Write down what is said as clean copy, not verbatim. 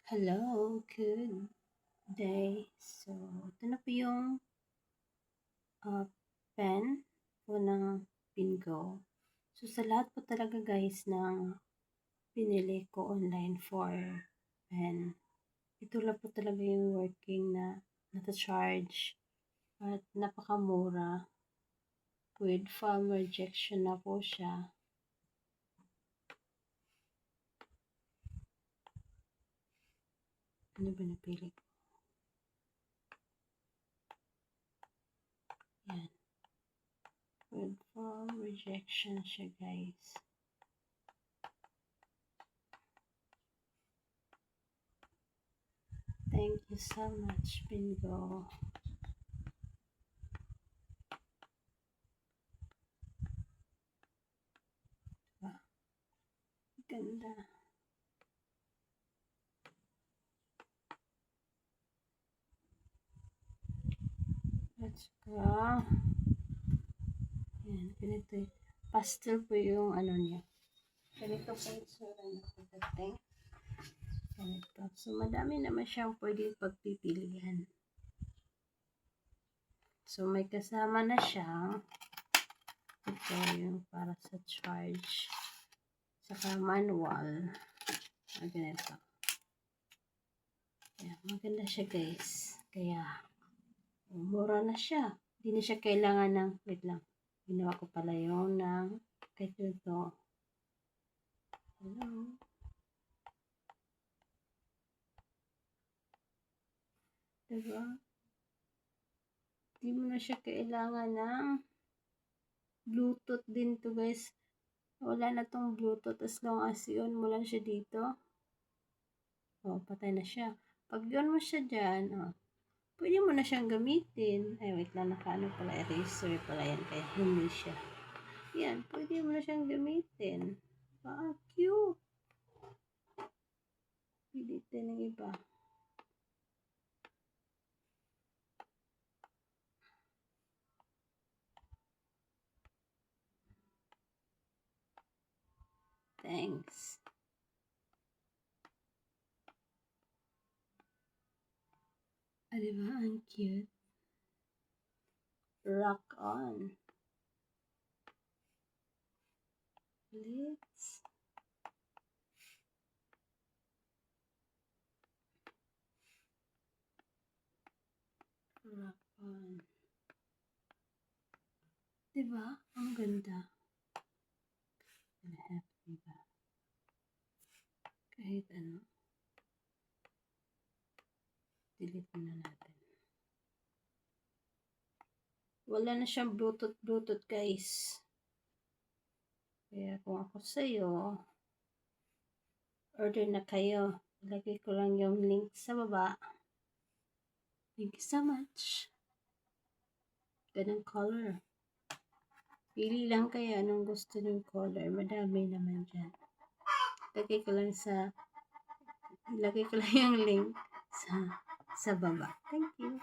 Hello, good day. So, ito na po yung pen po ng Pingo. So, sa lahat po talaga guys ng pinili ko online for pen, ito lang po talaga yung working na nata-charge at napakamura. With foam rejection na po siya. Ano ba napili ko? Yan. With foam rejection siya guys. Thank you so much, Pingo. Ganda. Let's go. Yan, ganito. Pastel po yung ano niya. Ganito po yung sura na pagdating. Ganito. So, madami naman siyang pwedeng pagpipilian. So, may kasama na siyang ito yung para sa charge. Saka manual. Ganito. Yan, maganda siya guys. Kaya, mura na siya. Hindi na siya kailangan ng, wait lang. Ginawa ko pala yung ng, kahit ito. Hello. Diba? Hindi mo na siya kailangan ng Bluetooth din to guys. Wala na tong Bluetooth as long as yun mo lang siya dito. Oh, patay na siya. Pag yun mo siya dyan, oh, pwede mo na siyang gamitin. Ay, wait lang, nakaano pala, eraser pala yan, kaya hindi siya. Yan, pwede mo na siyang gamitin. Cute. Pilitin ng iba. Thanks. Diba? Ang cute. Rock on. Let's rock on. Diba? Ang ganda. Diba? Kahit ano. Delete na natin. Wala na siyang Bluetooth guys. Kaya kung ako sa'yo, order na kayo. Ilagay ko lang yung link sa baba. Thank you so much. Ganang color. Pili lang kayo anong gusto ng color. Madami naman dyan. Ilagay ko lang yung link sa baba. Thank you.